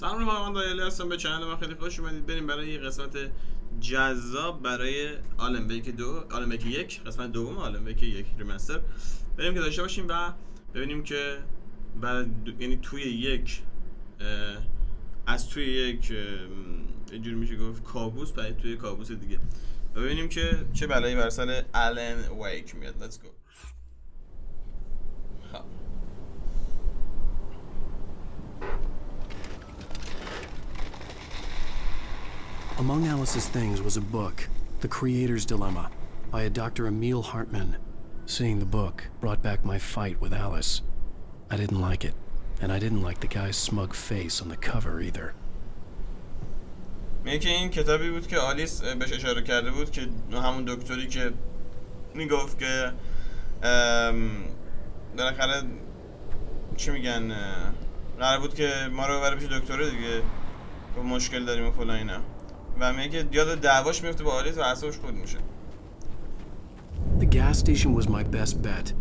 سلام رفقا، من دایالی هستم. به چنل من خیلی خوش اومدید. بریم برای یه قسمت جذاب برای آلن ویک 2 آلن ویک 1 قسمت دوم آلن ویک 1 ریمستر. بریم که داشته باشیم و ببینیم که یعنی توی یک از توی یک اینجوری میشه گفت کابوس برای توی کابوس دیگه و ببینیم که چه بلایی بر سر آلن ویک میاد. Let's go. Among Alice's things was a book, The Creator's Dilemma, by a Dr. Emil Hartman. Seeing the book brought back my fight with Alice. I didn't like it, and I didn't like the guy's smug face on the cover either. میگه که این کتابی بود که آلیس بهش اشاره کرده بود که همون دکتری که میگفت که بالاخره چی میگن قرار بود که ما رو ببره پیش دکتره دیگه که مشکل داریم و فلان اینا و میگه که یاد دعواش میفته با آلیس و اعصابش خورد میشه. The gas station was my best bet.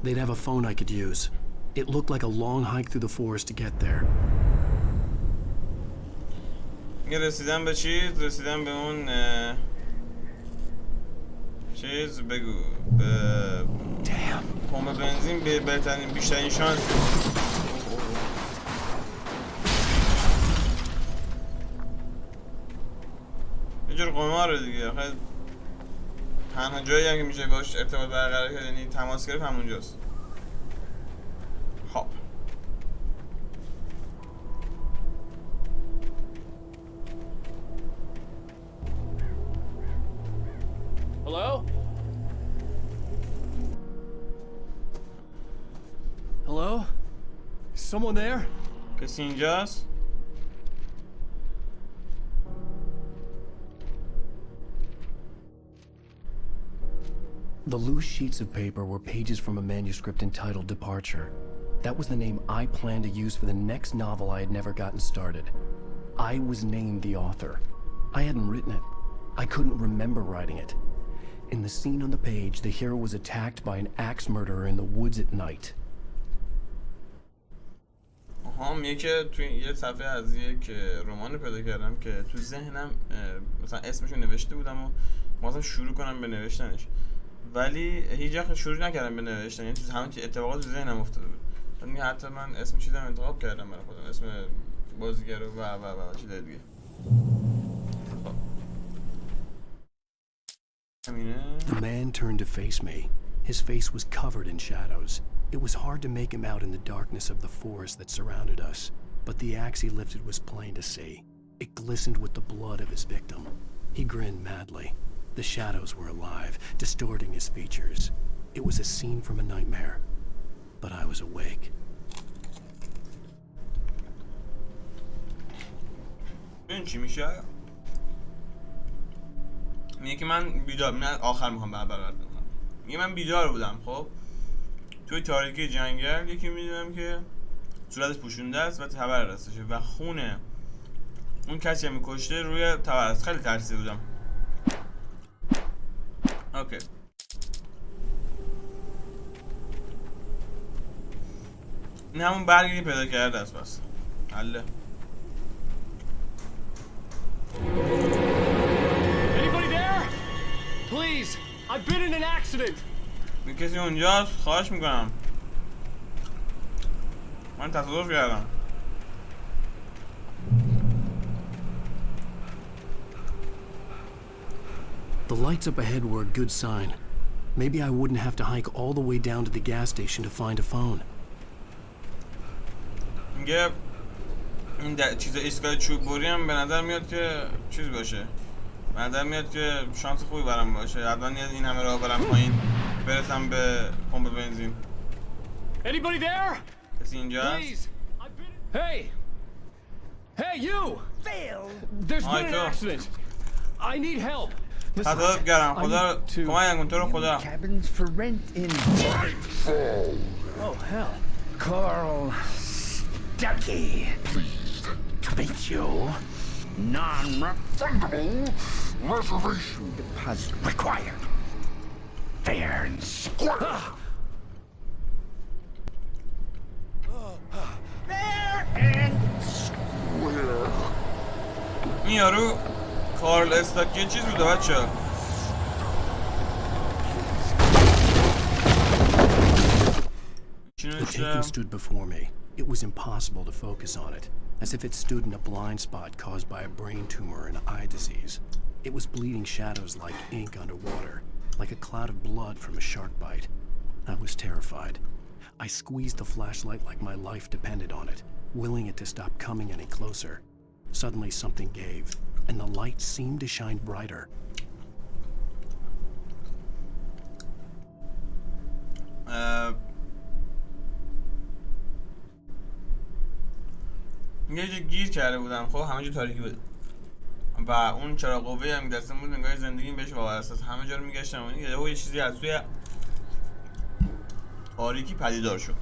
They'd have a phone I could use. It looked like a long hike through the forest to get there. رسیدم به چیز؟ رسیدم به اون چیز بگو به پمپ بنزین به بهترین بیشترین شانس. یه جور قماره دیگه. آخه تنها جایی هم که میشه باش ارتباط برقرار کرد یعنی تماس گرفت همونجاست. خب Hello? Hello? Is someone there? کسی اینجاست؟ The loose sheets of paper were pages from a manuscript entitled Departure. That was the name I planned to use for the next novel I had never gotten started. I was named the author. I hadn't written it. I couldn't remember writing it. In the scene on the page, the hero was attacked by an axe murderer in the woods at night. میگه که توی یه صفحه از یک رمان پیدا کردم که تو ذهنم مثلا اسمشو نوشته بودم و مثلا شروع کنم به نوشتنش ولی هیچ وقت شروع نکردم به نوشتن. یعنی تو همه اتفاقات تو ذهنم افتاده بود. یعنی حتی من اسم چیزام انتخاب کردم برای خودم، اسم بازیگر و چیزای دیگه. The man turned to face me. His face was covered in shadows. It was hard to make him out in the darkness of the forest that surrounded us, but the axe he lifted was plain to see. It glistened with the blood of his victim. He grinned madly. The shadows were alive, distorting his features. It was a scene from a nightmare, but I was awake. این چی میشه؟ میگه که من آخر میخوام برات میکنم. میگه من بیدار بودم. خب توی تاریکی جنگل یکی میدیدم که صورتش پوشونده است و تبر دستشه و خونه اون کسی که میکشته روی تبر است. خیلی ترسیده بودم. اوکی این همون برگی پیدا کرده است. بس حله. Anybody there? Please, I've been in an accident. کسی اونجاست؟ خواهش میکنم. من تصادف کردم. The lights up ahead were a good sign. Maybe I wouldn't have to hike all the way down to the gas station to find a phone. میگه این چیز ایستگاه چوب بری هم به نظر میاد که چیز باشه. به نظر میاد که شانس خوبی برام باشه. حتما این همه راه برم پایین برسم به پمپ بنزین. Anybody there? کسی اینجاست؟ Hey! Hey, you! There's been an accident. I need help. تصادف کردم. خدا کمک کن. تو رو خدا. Cabins for rent in Nightfall. Oh, hell. Carl Stuckey. Pleased to meet you. Non-refundable reservation deposit required. Fair and square. Fair and square. این یارو کارل استاک یه چیز بوده بچه‌ها. The taken stood before me. It was impossible to focus on it, as if it stood in a blind spot caused by a brain tumor and eye disease. It was bleeding shadows like ink underwater, like a cloud of blood from a shark bite. I was terrified. I squeezed the flashlight like my life depended on it, willing it to stop coming any closer. Suddenly something gave, and the light seemed to shine brighter. یه جا گیر کرده بودم، خب همه جا تاریکی بود و اون چراغ قوه هم دستم بود، نگاه زندگیم بهش وابسته است. همه جا رو میگشتم و یه چیزی از توی تاریکی پدیدار شد.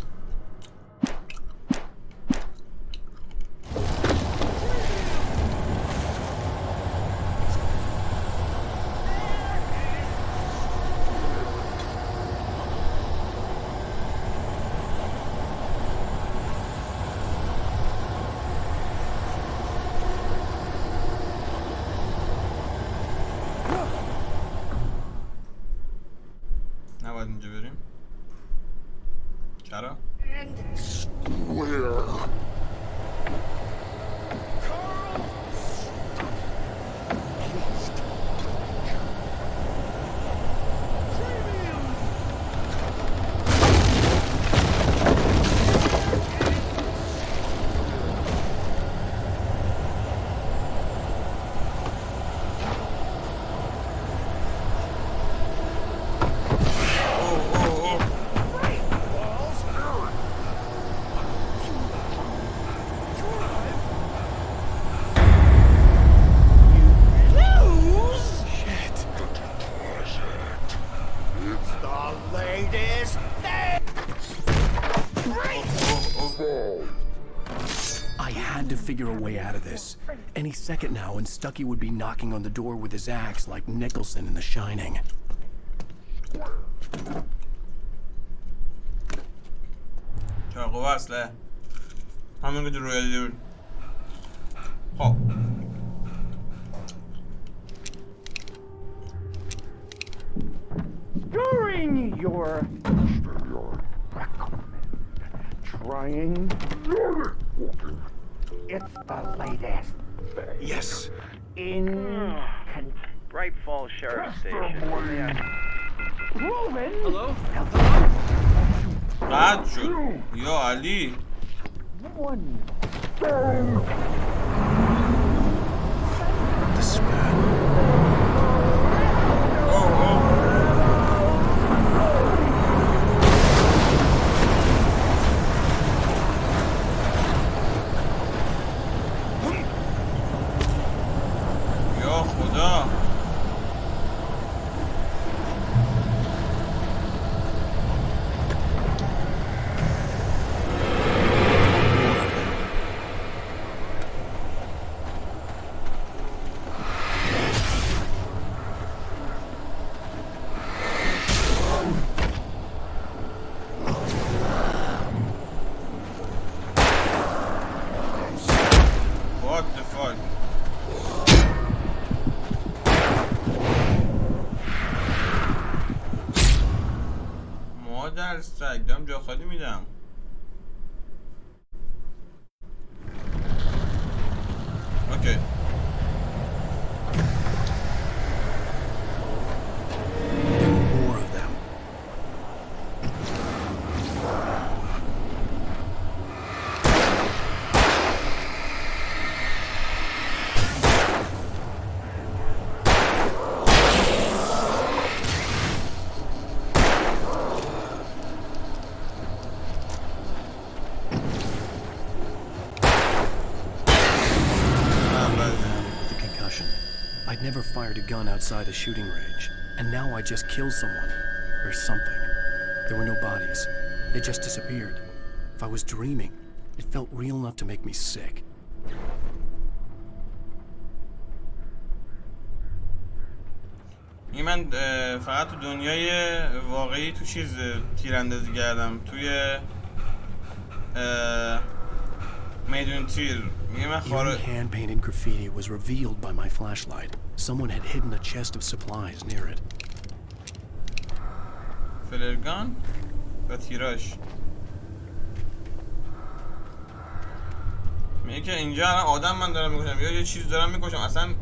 نباید اینجا بریم. چرا؟ Figure a way out of this. Any second now and Stucky would be knocking on the door with his axe like Nicholson in The Shining. چراغ وصله همون که روی دور. خب During your trying, it's the latest. Yes. In Bright Falls Sheriff Station. Ruben. Hello? قد شد یا علی. One. The spat. یا خدا. What the fuck? مادر سگ دارم جا خالی میدم. اوکی More of them. The concussion. I'd never fired a gun outside a shooting range, and now I just killed someone. Or something. There were no bodies. They just disappeared. If I was dreaming, it felt real enough to make me sick. این من فقط تو دنیای واقعی تو چیز تیراندازی کردم، توی میدون تیر میگه من Eerie hand-painted graffiti was revealed by my flashlight. Someone had hidden a chest of supplies near it. فلرگان و تیراش میگه که اینجا الان آدم من دارم میکشم یا یه چیز دارم میکشم. اصلا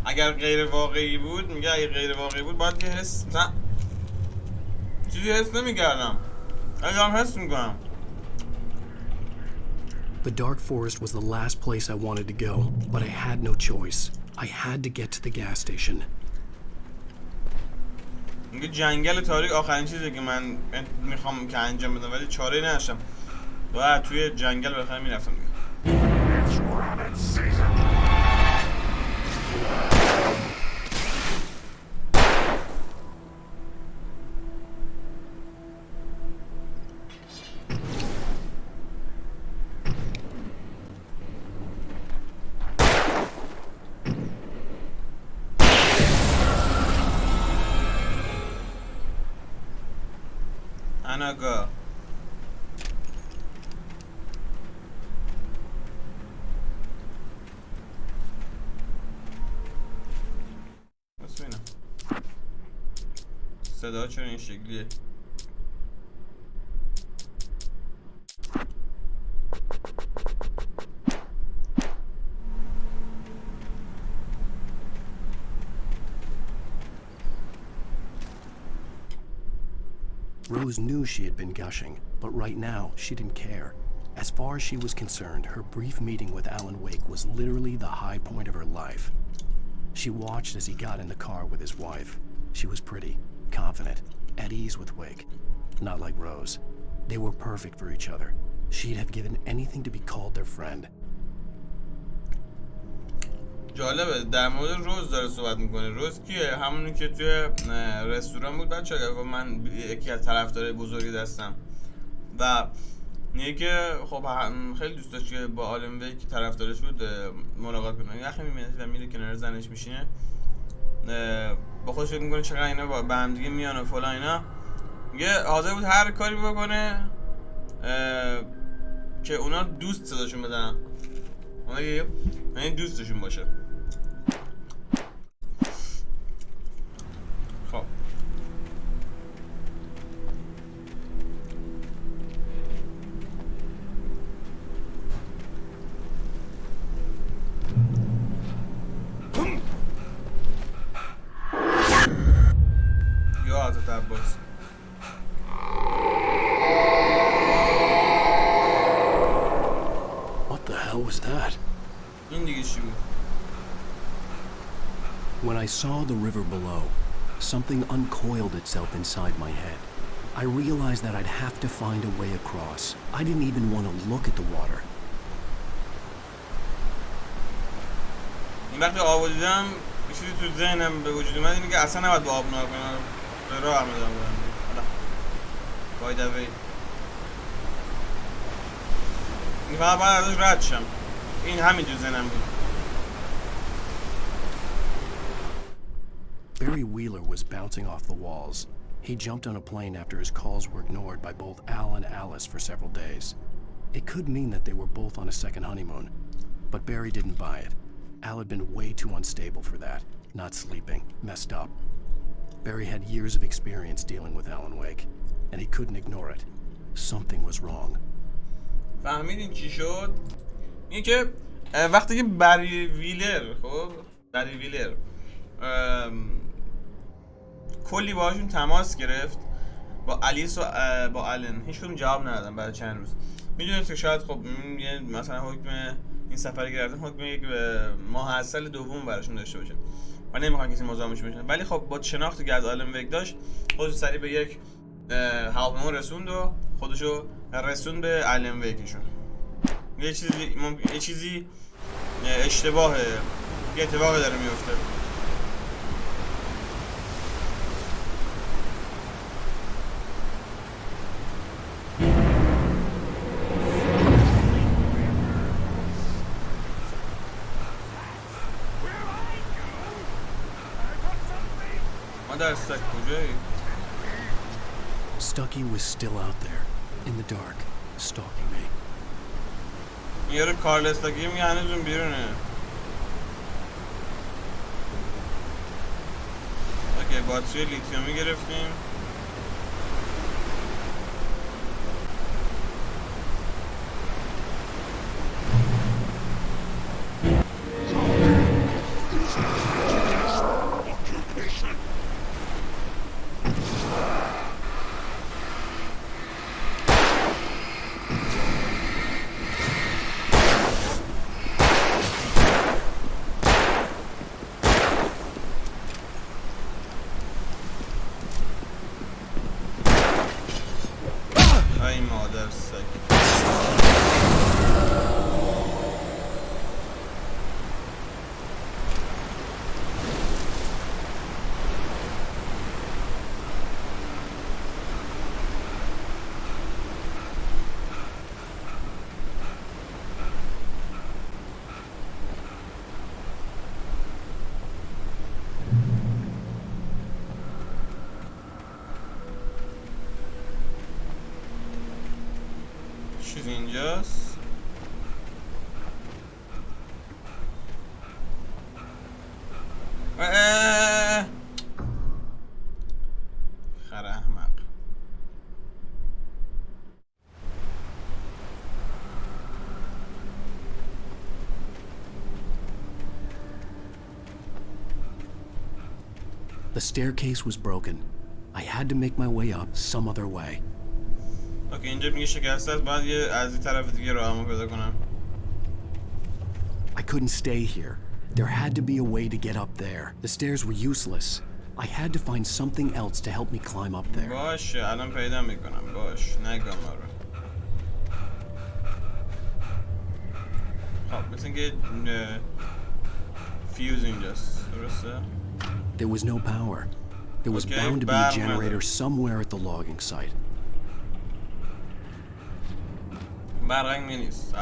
اگر غیر واقعی بود، میگه اگه غیر واقعی بود باید یه حس مثلا چیزی حس نمیکردم، الان دارم حس میکنم. The dark forest was the last place I wanted to go, but I had no choice. I had to get to the gas station. میگه جنگل تاریک آخرین چیزی که من میخوام که انجام بدم، ولی چاره‌ای نداشتم و توی جنگل بخاطر میرفتم دیگه. اناگا بس بینم صدا چرا این شکلیه؟ Rose knew she had been gushing, but right now she didn't care. As far as she was concerned, her brief meeting with Alan Wake was literally the high point of her life. She watched as he got in the car with his wife. She was pretty, confident, at ease with Wake. Not like Rose. They were perfect for each other. She'd have given anything to be called their friend. جالبه در مورد روز داره صحبت میکنه. روز کیه؟ همونی که توی رستوران بود بچه ها. من یکی از طرفدارای بزرگی دستم و میگه که خب خیلی دوست داشت که با آلن ویک طرفدارش بود ملاقات کنه. یخی میبینه و میره کنار زنش میشینه، با خودش فکر میکنه چقدر اینا با هم دیگه میان و فلان اینا. میگه حاضر بود هر کاری بکنه که اونا دوست صداشون بدن، اونا یعنی دوستشون باشه. خب یا حضرت عباس What the hell was that? این دیگه چی بود؟ When I saw the river below, something uncoiled itself inside my head. I realized that I'd have to find a way across. I didn't even want to look at the water. این وقتی آب دیدم یه چیزی تو ذهنم به وجود اومد، اینه که اصلا نباید با آب نگاه کنم، به راه ادامه بدم. حالا بای دوی این فقط باید ازش رد شم. این همین تو ذهنم بود. Barry Wheeler was bouncing off the walls. He jumped on a plane after his calls were ignored by both Al and Alice for several days. It could mean that they were both on a second honeymoon, but Barry didn't buy it. Al had been way too unstable for that, not sleeping, messed up. Barry had years of experience dealing with Alan Wake, and he couldn't ignore it. Something was wrong. فهمیدین چی شد؟ این که وقتی که بری ویلر کلی باهاشون تماس گرفت، با الیس و با آلن، هیچ کدوم جواب ندادن بعد چند روز. میدونید که شاید خب مثلا حکم این سفر گردن حکم یک ماه اصل دوم براشون داشته باشه و نمیخوان کسی مزاحمش بشه، ولی خب با شناختی که از آلن ویک داشت خودش سریع به یک هواپیما رسوند و خودشو رسوند به آلن ویکشون. یه چیزی اشتباهه، یه اتفاقی داره میفته. Stucky was still out there, in the dark, stalking me. یارو کارلستاکی میگه هنوزون بیرونه. اوکی باتری لیتیومی گرفتیم. ای مادر سگ. چیز اینجاست. خر احمق. The staircase was broken. I had to make my way up some other way. اوکی اینجا میگه شکسته است. باید یه از این طرف دیگه راهمو پیدا کنم. I couldn't stay here. There had to be a way to get up there. The stairs were useless. I had to find something else to help me climb up there. باشه الان پیدا میکنم. باش نگم ما رو. خب مثل اینکه فیوز اینجاست. درسته؟ There was no power. There was bound to be a generator somewhere at the logging site. برقنگ می نیست.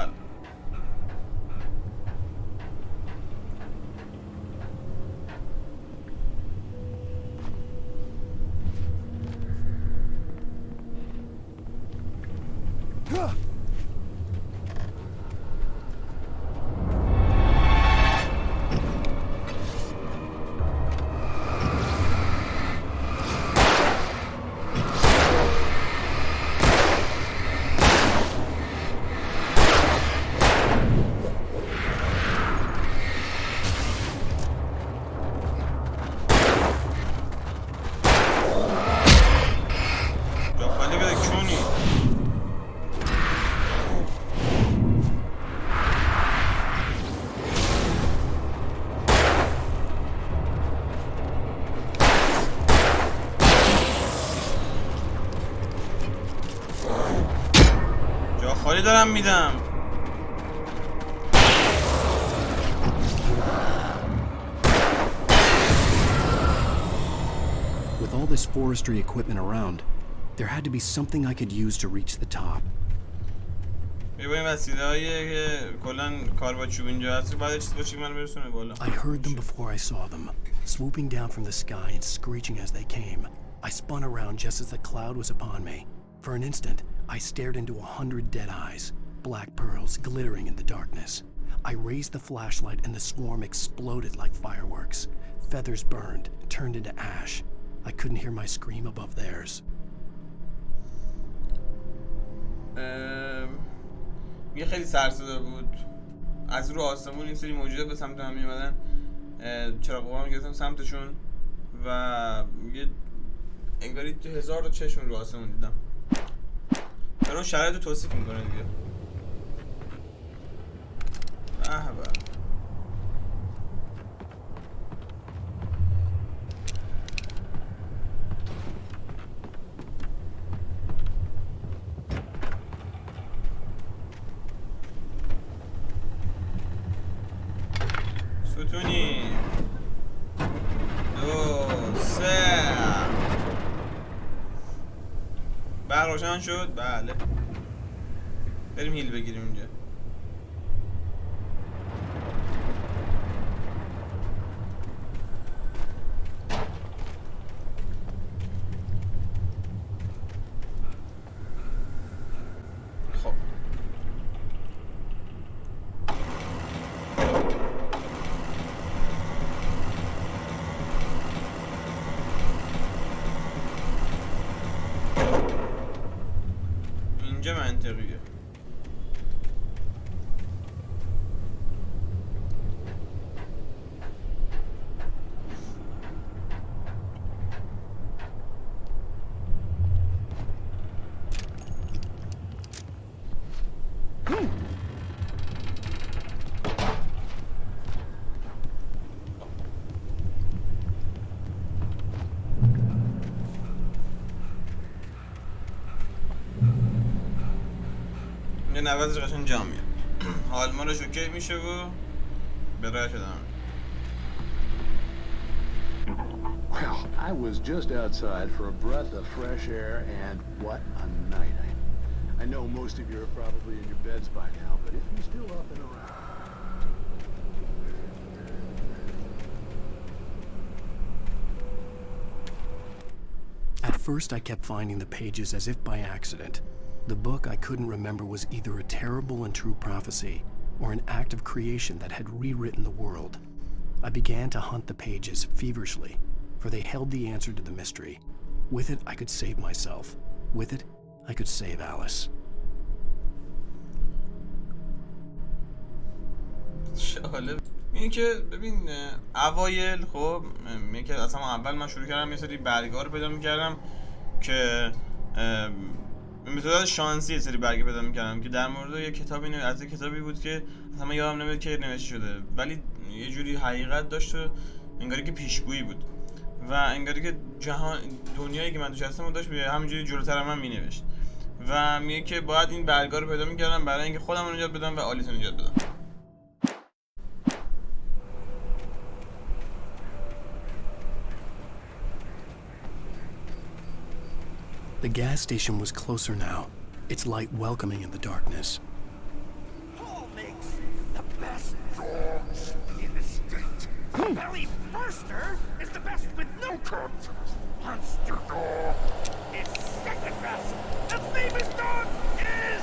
خالی دارم میدم. With all this forestry equipment around, there had to be something I could use to reach the top. می‌بینیم وسیله‌ای که کلاً کار با چوب اینجا هست. باید چیز باشه که منو برسونه بالا. I heard them before I saw them, swooping down from the sky and screeching as they came. I spun around just as the cloud was upon me. For an instant, I stared into 100 dead eyes, black pearls glittering in the darkness. I raised the flashlight and the swarm exploded like fireworks. Feathers burned, turned into ash. I couldn't hear my scream above theirs. یه خیلی سرصدا بود. از رو آسمون این سری موجودات به سمت هم می‌اومدن. چراغ قوام گرفتم سمتشون و یه انگاری 1000 تا چشم رو آسمون دیدم. اون شرایط رو توصیف میکنه دیگه. به ستونی 2 3 برق روشن شد. بله بریم هیل بگیریم اینجا. خب این عوضش قشنگ جا میاد. حال ما رو شوکه میشه و به راه شدم. Well, I was just outside for a breath of fresh air, and what a night. I know most of you are probably in your beds by now, but if you're still up and around... At first, I kept finding the pages as if by accident. The book I couldn't remember was either a terrible and true prophecy or an act of creation that had rewritten the world. I began to hunt the pages feverishly, for they held the answer to the mystery. With it, I could save myself. With it, I could save Alice. شاله این که ببین اوایل خب این که اصلا اول من شروع کردم یه سری برگا رو پیدا میکردم که به صورت شانسی یه سری برگه پیدا میکردم که در مورد یه کتابی از یه کتابی بود که اصلا من یادم نمیاد که نوشته شده، ولی یه جوری حقیقت داشت و انگاری که پیشگویی بود و انگاری که جهان دنیایی که من توش هستم داشت همینجوری جلوتر من مینوشت و میگه که باید این برگا رو پیدا میکردم برای اینکه خودم رو نجات بدم و آلیسو نجات بدم. The gas station was closer now, its light welcoming in the darkness. Paul makes the best dogs in the state. Belly Burster is the best with no contest. Monster Dog is second best. The famous dog is...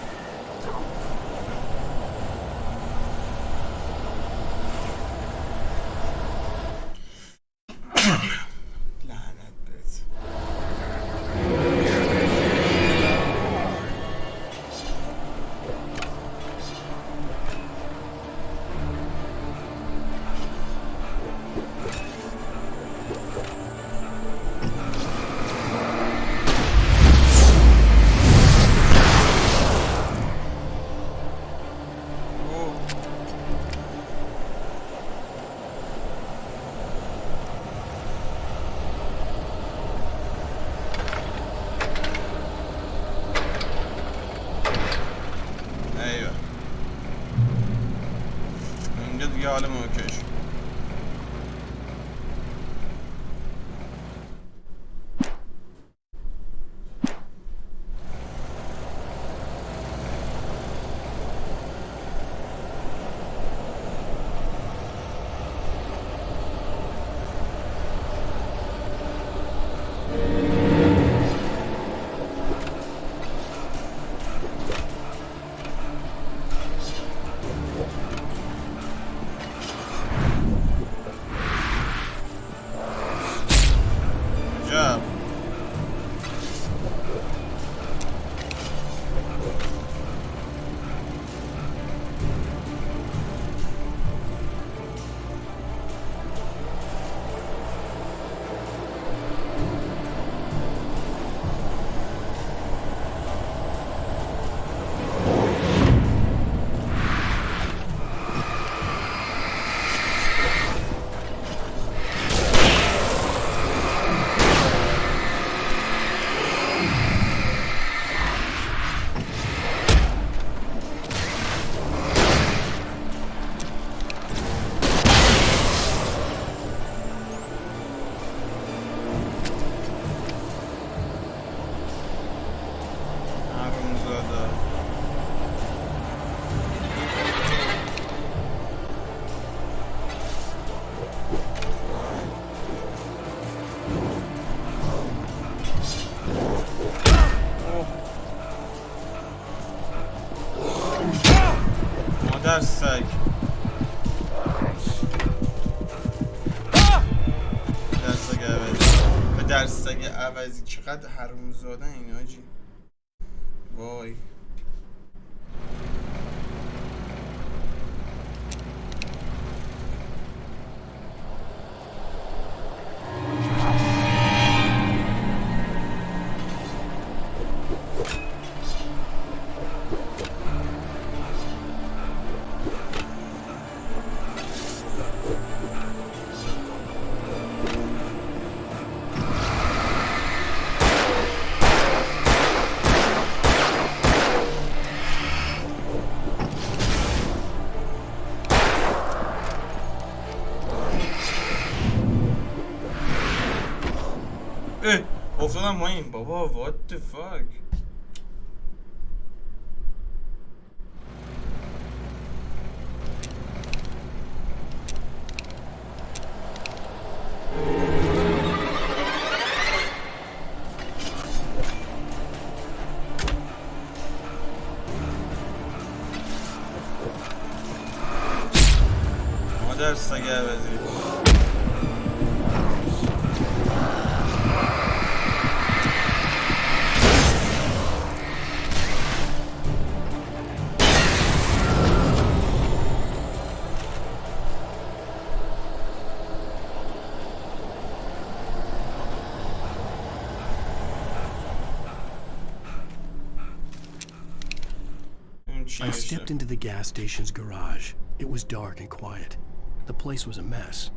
مادر سگ پدر سگ عوضی چقدر حرومزاده این حاجی وای. افتادم پایین بابا. what the fuck. مادر سگه عوضی. I stepped into the gas station's garage. It was dark and quiet. The place was a mess.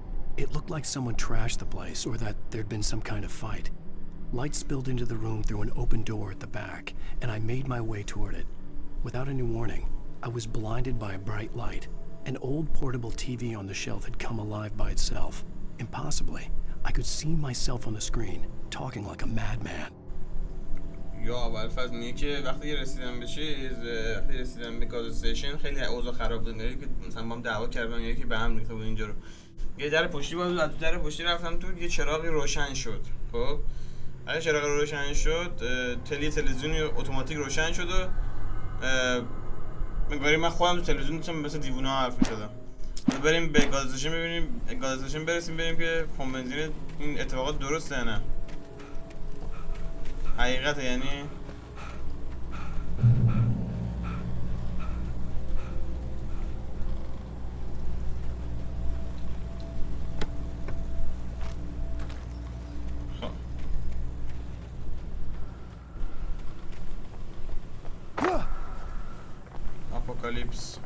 It looked like someone trashed the place or that there'd been some kind of fight. Light spilled into the room through an open door at the back, and I made my way toward it. Without any warning, I was blinded by a bright light. An old portable TV on the shelf had come alive by itself. Impossibly, I could see myself on the screen, talking like a madman. یا اول فاز میگه که وقتی رسیدم به چیز، وقتی رسیدم به گاز استیشن خیلی اوضاع خراب بود. که مثلا با هم دعوا کردن یا که به هم ریخته بود اینجا رو. یه در پشتی بود، از در پشتی رفتم تو، یه چراغی روشن شد. خب اگه چراغ روشن شد، تلویزیونی اتوماتیک روشن شد و میگم من خودم تو تلویزیون داشتم مثل دیوونه حرف می‌زدم. بریم به گاز استیشن ببینیم، گاز استیشن برسیم ببینیم که پمپ بنزین این اتفاقات درسته نه. حقیقت یعنی اپوکالیپس.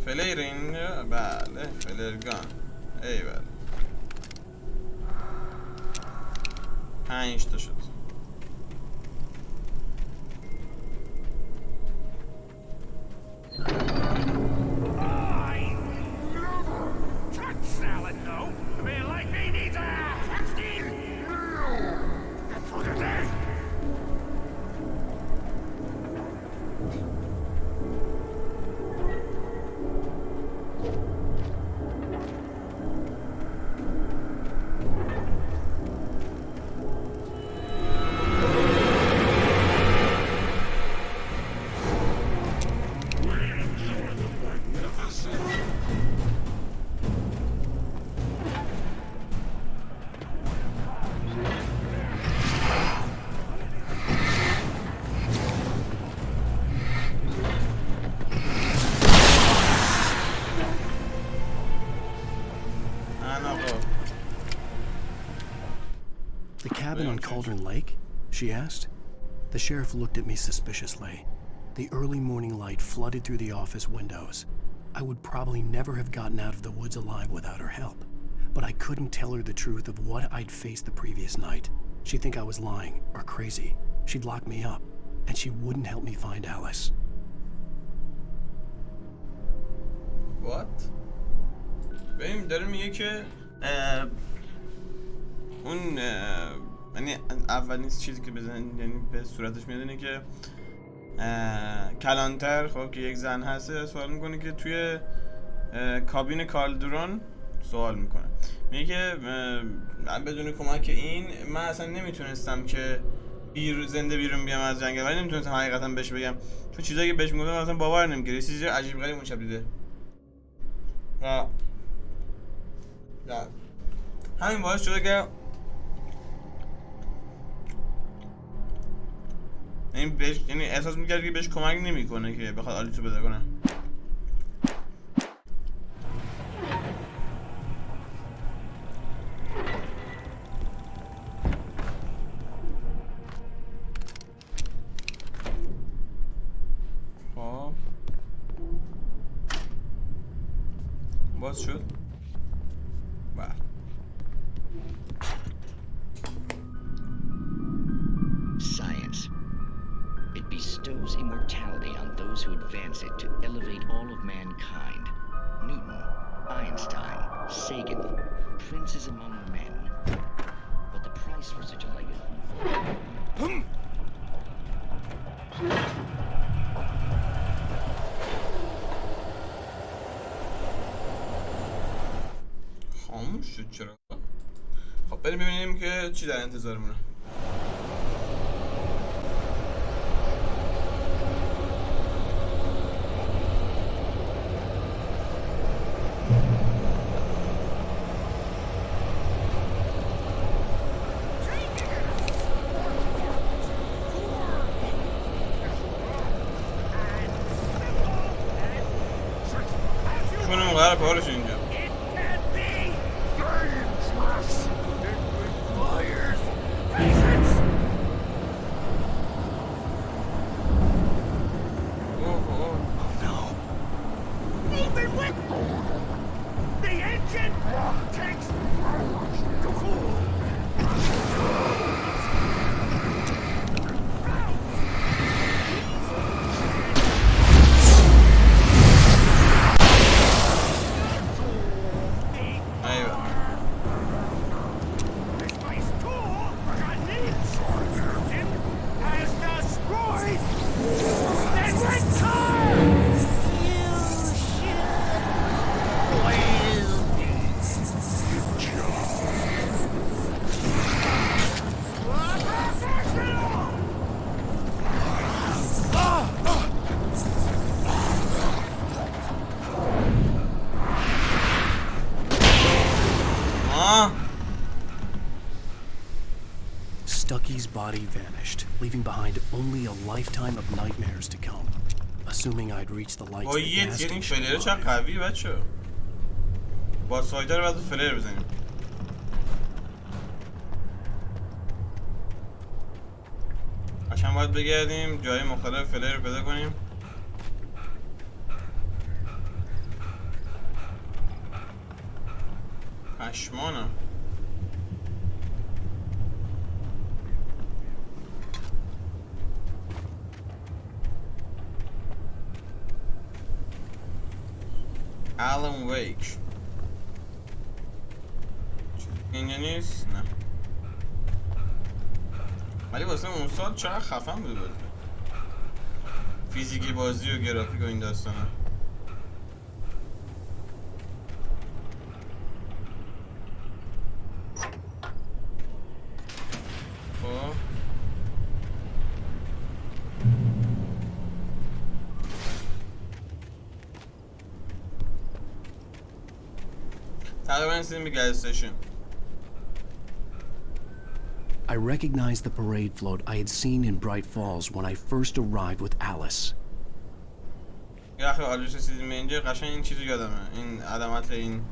فلیرین، بله فلرگان، ای بله 5 تا شد. On Cauldron Lake? She asked. The sheriff looked at me suspiciously. The early morning light flooded through the office windows. I would probably never have gotten out of the woods alive without her help. But I couldn't tell her the truth of what I'd faced the previous night. She'd think I was lying or crazy. She'd lock me up, and she wouldn't help me find Alice. What? ببین داره میگه که اون یعنی اولین چیزی که بزن یعنی به صورتش میاد اینه که کلانتر خب که یک زن هست سوال میکنه که توی کابین کالدرون سوال میکنه، میگه که بدون کمک این من اصلا نمیتونستم که زنده بیرون بیام از جنگل، ولی نمیتونستم حقیقتا بهش بگم چون چیزایی که بهش میگفتم اصلا باور نمیکرد. چیزی عجیب غریب اون شب دیده و همین باعث شده که یعنی احساس میکرد که بهش کمک نمیکنه که بخواد آلیتو پیدا کنه. خب باز شد. بله Science. It bestows to advance it to elevate all of mankind. Newton, Einstein, Sagan, princes among men. But the price for such a legacy... خاموش شد چرا؟ خب بریم ببینیم که چی در انتظارمونه. کنم قرار پارش اینجا. Stucky's body vanished, leaving behind only a lifetime of nightmares to come. Assuming I'd reach the lights of the gas این station فلره چقدر قوی بچه. با سایتر بعد فلر بزنیم. عشان باید بگردیم جای مختلف فلر رو پیدا کنیم. پشمانم. Alan Wake اینجا نیست؟ نه ولی واسه اون سال چقدر خفن بوده بازی. فیزیکی بازی و گرافیک و این داستانه. خب تقریبا رسیدیم به گاز استیشن. I recognized the parade float I had seen in Bright Falls when I first arrived with Alice. یه آخه آلوش رسیدیم به اینجا قشنگ این چیزو یادمه. این علامت این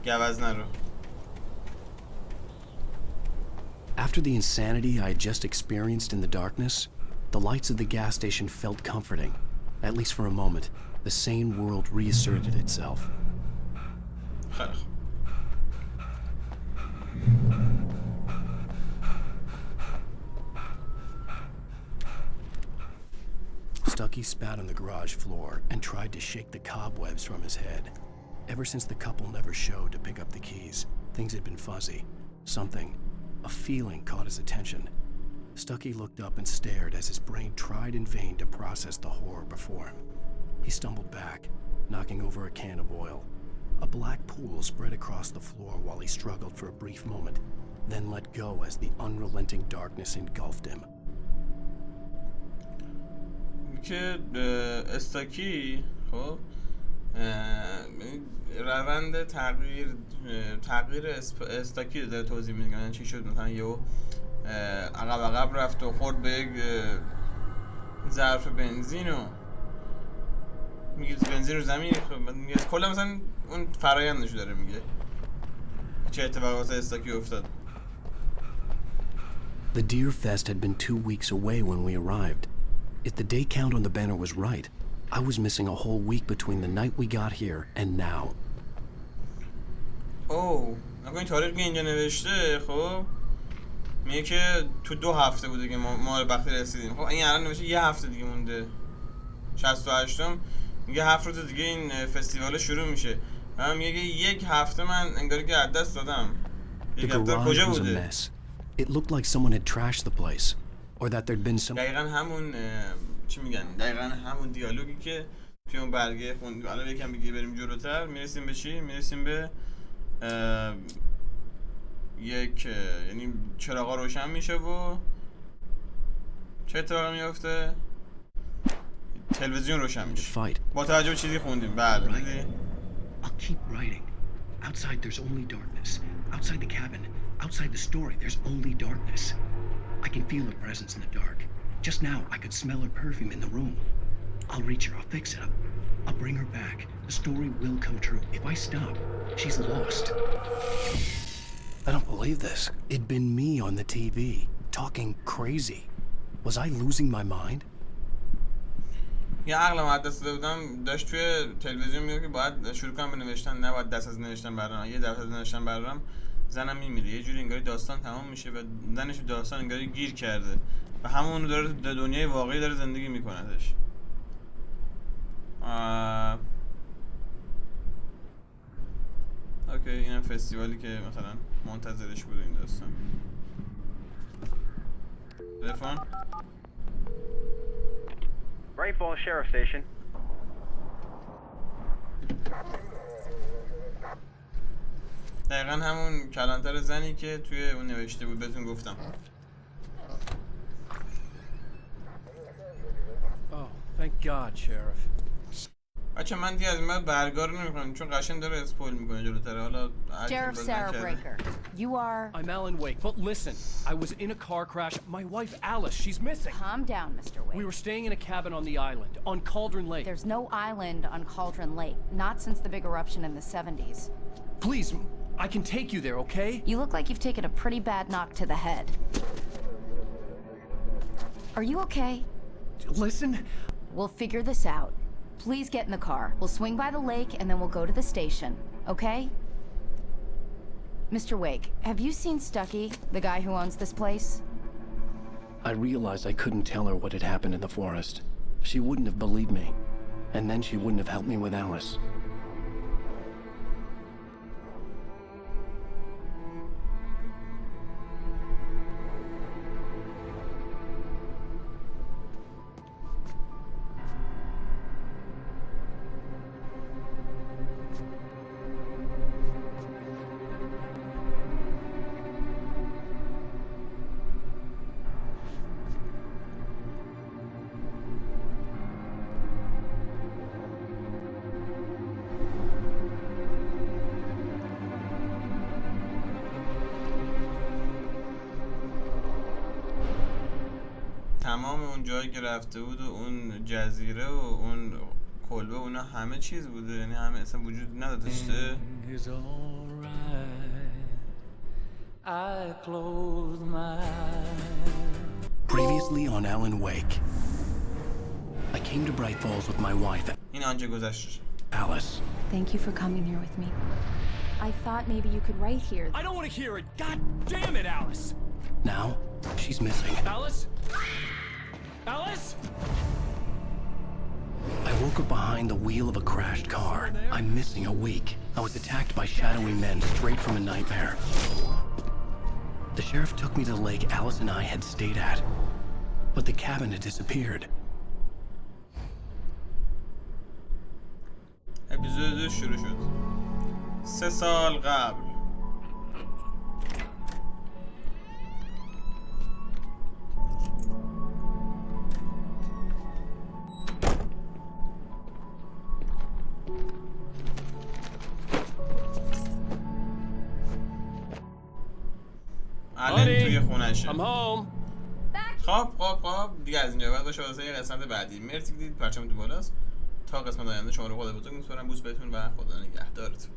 گوزنه رو. After the insanity I had just experienced in the darkness, the lights of the gas station felt comforting. At least for a moment, the sane world reasserted itself. خیلی خوب. Stucky spat on the garage floor and tried to shake the cobwebs from his head. Ever since the couple never showed to pick up the keys, things had been fuzzy. Something, a feeling caught his attention. Stucky looked up and stared as his brain tried in vain to process the horror before him. He stumbled back, knocking over a can of oil. A black pool spread across the floor while he struggled for a brief moment, then let go as the unrelenting darkness engulfed him. که استاکی خب روند تغییر استاکی رو داره توضیح میده. یعنی چی شد مثلا یهو عقب رفت و خورد به یک ظرف بنزین و میگه بنزین رو زمین خب میگه کلا مثلا اون فرایندش داره میگه چه اتفاقات استاکی افتاد. The Deer Fest had been 2 weeks away when we arrived. If the day count on the banner was right, I was missing a whole week between the night we got here and now. اوه نگاه این تاریخ که اینجا نوشته خب میگه که تو 2 هفته بوده که ما وقتی رسیدیم. خب این الان نوشته 1 هفته دیگه مونده. 68م میگه 7 روز دیگه این فستیوال شروع میشه. من میگه یک هفته من انگاری که از دست دادم. The یک هفته garage کجا was a بوده؟ mess. It looked like someone had trashed the place, or that there'd been some. دقیقا همون چی میگن؟ دقیقا همون دیالوگی که توی اون برگه خوندیم. الان یکم بگی بریم جلوتر میرسیم به چی؟ میرسیم به یک یعنی چراغا روشن میشه و چه اتفاقی میفته؟ تلویزیون روشن میشه. با توجه به چیزی خوندیم. بله دیدی؟ I'll keep writing. Outside there's only darkness. Outside the cabin, outside the story, there's only darkness. I can feel her presence in the dark. Just now, I could smell her perfume in the room. I'll reach her, I'll fix it up. I'll bring her back. The story will come true. If I stop, she's lost. I don't believe this. It'd been me on the TV, talking crazy. Was I losing my mind? یه عقلم از دست داده بودم داشت توی تلویزیون میگه که باید شروع کنم به نوشتن، نه باید دست از نوشتن بردارم. یه دفعه از نوشتن بردارم زنم میمیره. یه جوری انگاری داستان تمام میشه و زنش داستان انگاری گیر کرده و همون داره در دنیای واقعی داره زندگی میکنهش. اوکی اینم فستیوالی که مثلا منتظرش بود این داستان. تلفن Bright Falls Sheriff Station. دقیقا همون کلانتر زنی که توی اون نوشته بود بهتون گفتم. Oh, thank God, Sheriff. بچه من دیگه از این بعد برگار نمیکنم چون قشنگ داره اسپویل میکنه جلوتر. حالا Sheriff Sarah Breaker, you are... I'm Alan Wake, but listen, I was in a car crash. My wife Alice, she's missing. Calm down, Mr. Wake. We were staying in a cabin on the island, on Cauldron Lake. There's no island on Cauldron Lake, not since the big eruption in the 70s. Please, I can take you there, okay? You look like you've taken a pretty bad knock to the head. Are you okay? Listen. We'll figure this out. Please get in the car. We'll swing by the lake and then we'll go to the station, okay? Mr. Wake, have you seen Stucky, the guy who owns this place? I realized I couldn't tell her what had happened in the forest. She wouldn't have believed me. And then she wouldn't have helped me with Alice. تمام اون جایی که رفته بود و اون جزیره و اون کلبه اونا همه چیز بوده، یعنی همه اصلا وجود نداشته. Previously on Alan Wake, I came to Bright Falls with my wife, این آنچه گذشته. Alice. Thank you for coming here with me. I thought maybe you could write here. I don't want to hear it. God damn it, Alice. Now, she's missing. Alice? Alice? I woke up behind the wheel of a crashed car. I'm missing a week. I was attacked by shadowy men straight from a nightmare. The sheriff took me to the lake Alice and I had stayed at, but the cabin had disappeared. اپیزود شروع شد 3 سال قبل. الان توی خونشه. I'm home. خب دیگه از اینجا بعد باشه واسه قسمت بعدی. مرسی که دیدید. پرچم تو بالاست. تا قسمت آینده شما رو خدا بزرگ می‌سپارم. بوس بهتون و خدا نگهدارتون.